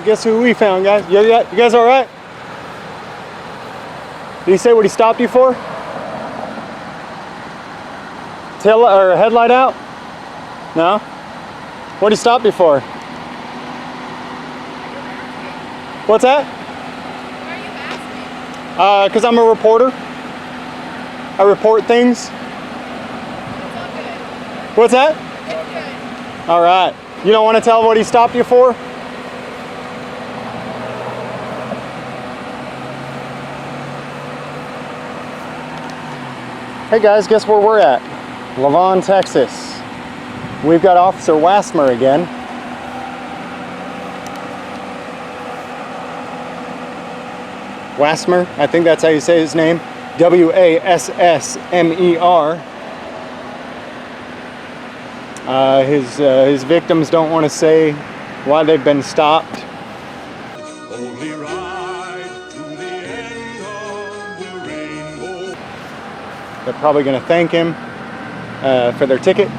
guess who we found, guys? You guys all right? Did he say what he stopped you for? Tail or headlight out? No? What did he stop you for? What's that? Why are you asking? Because I'm a reporter. I report things. It's all good. What's that? It's good. All right. You don't want to tell what he stopped you for? Hey guys, guess where we're at? Lavon, Texas. We've got Officer Wassmer again. Wassmer, I think that's how you say his name. W-A-S-S-M-E-R. His victims don't want to say why they've been stopped. Only ride to the end of the rainbow. They're probably going to thank him for their ticket.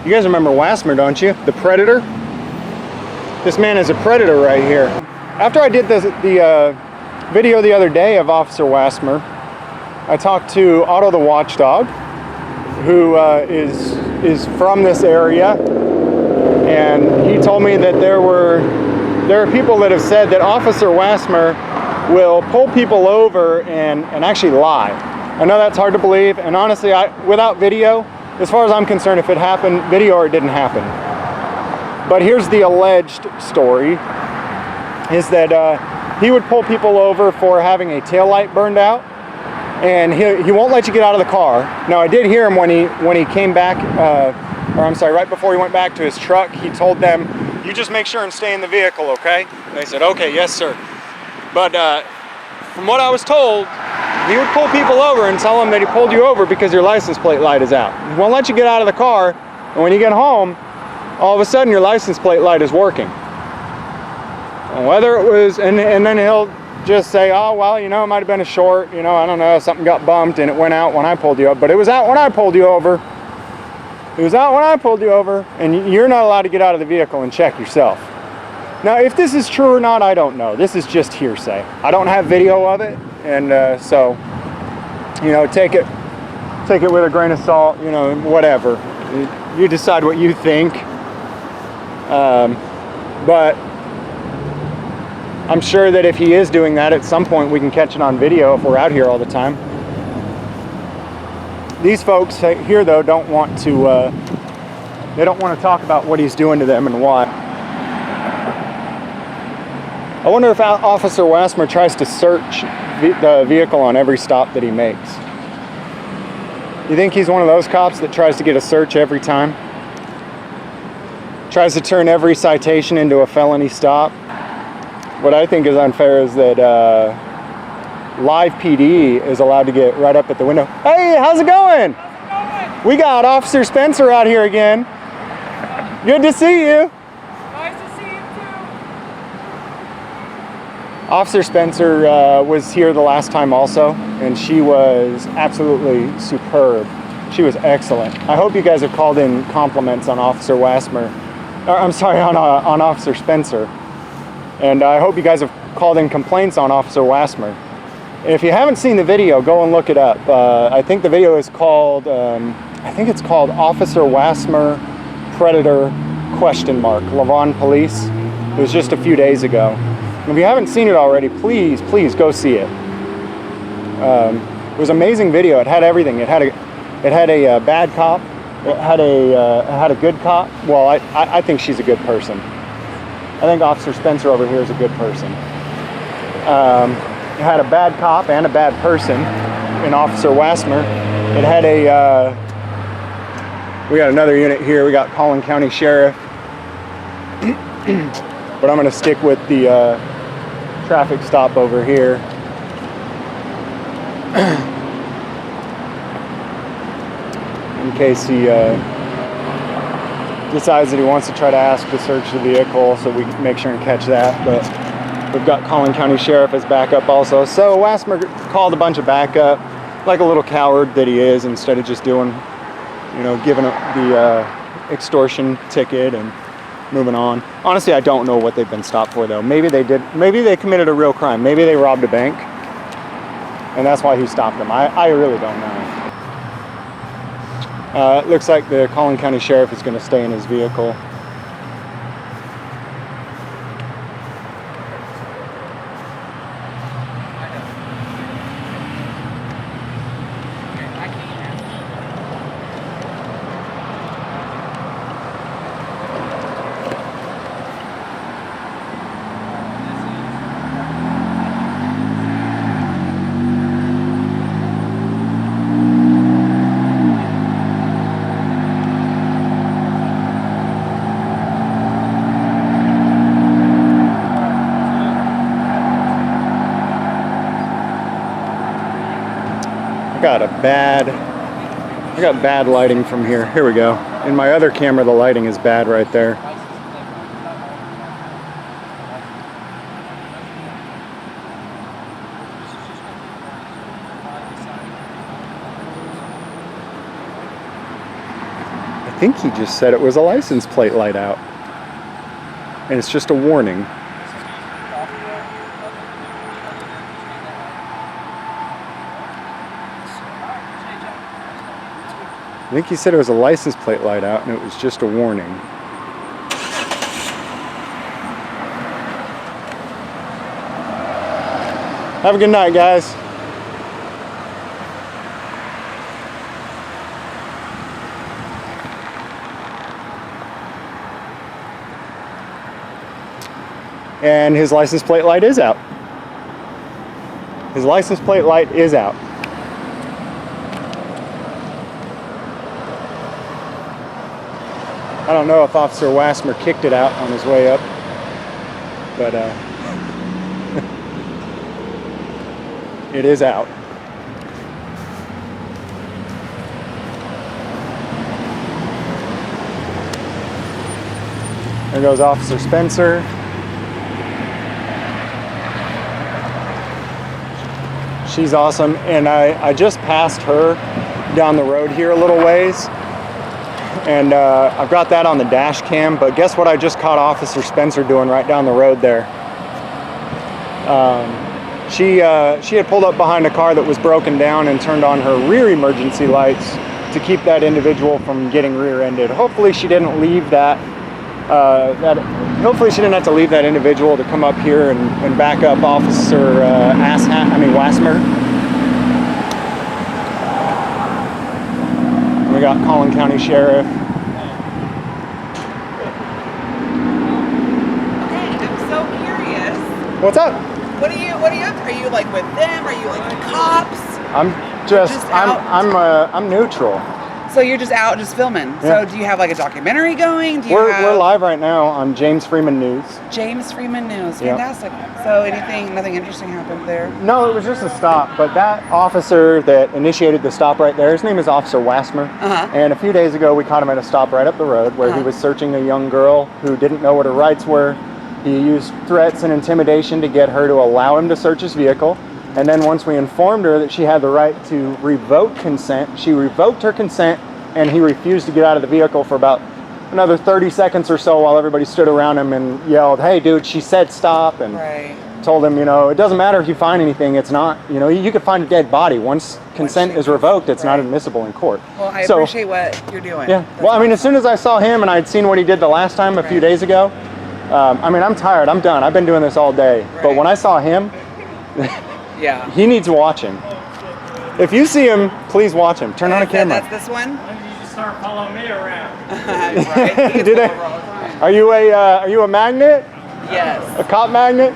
You guys remember Wassmer, don't you? The Predator? This man is a predator right here. After I did the video the other day of Officer Wassmer, I talked to Otto the Watchdog, who is from this area, and he told me that there are people that have said that Officer Wassmer will pull people over and actually lie. I know that's hard to believe, and honestly, without video, as far as I'm concerned, if it happened, video or it didn't happen. But here's the alleged story, is that he would pull people over for having a taillight burned out, and he won't let you get out of the car. Now, I did hear him when he came back, or I'm sorry, right before he went back to his truck, he told them, "You just make sure and stay in the vehicle, okay?" And they said, "Okay, yes, sir." But from what I was told, he would pull people over and tell them that he pulled you over because your license plate light is out. He won't let you get out of the car, and when you get home, all of a sudden your license plate light is working. Whether it was, and then he'll just say, "Oh, well, you know, it might have been a short, you know, I don't know, something got bumped and it went out when I pulled you over, but it was out when I pulled you over. It was out when I pulled you over, and you're not allowed to get out of the vehicle and check yourself." Now, if this is true or not, I don't know. This is just hearsay. I don't have video of it, and so, you know, take it with a grain of salt, you know, whatever. You decide what you think. But I'm sure that if he is doing that, at some point we can catch it on video if we're out here all the time. These folks here, though, don't want to talk about what he's doing to them and why. I wonder if Officer Wassmer tries to search the vehicle on every stop that he makes. You think he's one of those cops that tries to get a search every time? Tries to turn every citation into a felony stop? What I think is unfair is that live PD is allowed to get right up at the window. Hey, how's it going? We got Officer Spencer out here again. Good to see you. Nice to see you too. Officer Spencer was here the last time also, and she was absolutely superb. She was excellent. I hope you guys have called in compliments on Officer Wassmer. I'm sorry, on Officer Spencer. And I hope you guys have called in complaints on Officer Wassmer. If you haven't seen the video, go and look it up. I think the video is called, I think it's called Officer Wassmer Predator ? Lavon Police. It was just a few days ago. If you haven't seen it already, please go see it. It was an amazing video. It had everything. It had a bad cop. It had a good cop. Well, I think she's a good person. I think Officer Spencer over here is a good person. It had a bad cop and a bad person in Officer Wassmer. It had we got another unit here. We got Collin County Sheriff. But I'm going to stick with the traffic stop over here. In case he decides that he wants to try to ask to search the vehicle, so we can make sure and catch that. But we've got Collin County Sheriff as backup also. So Wassmer called a bunch of backup, like a little coward that he is, instead of just doing you know, giving the extortion ticket and moving on. Honestly, I don't know what they've been stopped for though. Maybe they committed a real crime. Maybe they robbed a bank and that's why he stopped them. I really don't know. It looks like the Collin County Sheriff is going to stay in his vehicle. I got bad lighting from here. Here we go. In my other camera, the lighting is bad right there. I think he just said it was a license plate light out. And it's just a warning. I think he said it was a license plate light out and it was just a warning. Have a good night, guys. And his license plate light is out. His license plate light is out. I don't know if Officer Wassmer kicked it out on his way up, but it is out. There goes Officer Spencer. She's awesome, and I just passed her down the road here a little ways. And I've got that on the dash cam, but guess what I just caught Officer Spencer doing right down the road there? She had pulled up behind a car that was broken down and turned on her rear emergency lights to keep that individual from getting rear-ended. Hopefully she didn't leave hopefully she didn't have to leave that individual to come up here and back up Officer Wassmer. We got Collin County Sheriff. Okay, I'm so curious. What's up? What are you up to? Are you like with them? Are you like the cops? I'm neutral. So you're just out just filming. Yeah. So do you have like a documentary going? We're live right now on James Freeman News. James Freeman News. Yeah. Fantastic. So nothing interesting happened there? No, it was just a stop, but that officer that initiated the stop right there, his name is Officer Wassmer. Uh-huh. And a few days ago, we caught him at a stop right up the road where he was searching a young girl who didn't know what her rights were. He used threats and intimidation to get her to allow him to search his vehicle. And then once we informed her that she had the right to revoke consent, she revoked her consent, and he refused to get out of the vehicle for about another 30 seconds or so while everybody stood around him and yelled, "Hey dude, she said stop," and told him, it doesn't matter if you find anything, it's not, you could find a dead body. Once consent is revoked, it's not admissible in court. Well, I appreciate what you're doing. Yeah, as soon as I saw him and I'd seen what he did the last time a few days ago, I'm tired, I'm done, I've been doing this all day. But when I saw him, yeah, he needs watching. If you see him, please watch him. Turn on a camera. That's this one? You just start following me around. Right. Are you a magnet? Yes. A cop magnet?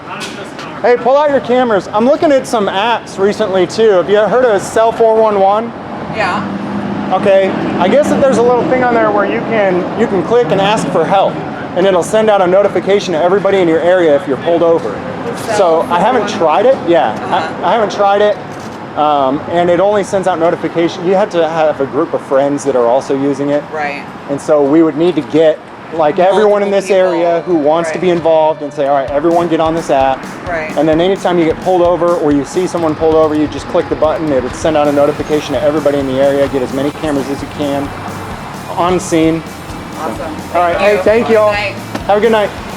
Not in this car. Hey, pull out your cameras. I'm looking at some apps recently too. Have you heard of Cell 411? Yeah. Okay. I guess that there's a little thing on there where you can click and ask for help, and it'll send out a notification to everybody in your area if you're pulled over. So I haven't tried it. Yeah, I haven't tried it. And it only sends out notification. You have to have a group of friends that are also using it. Right. And so we would need to get like everyone in this Multiple area people. who wants to be Right. involved and say, all right, everyone get on this app. Right. And then anytime you get pulled over or you see someone pulled over, you just click the button. It would send out a notification to everybody in the area. Get as many cameras as you can on scene. Awesome. All right, hey, thank you all. Good night. Have a good night.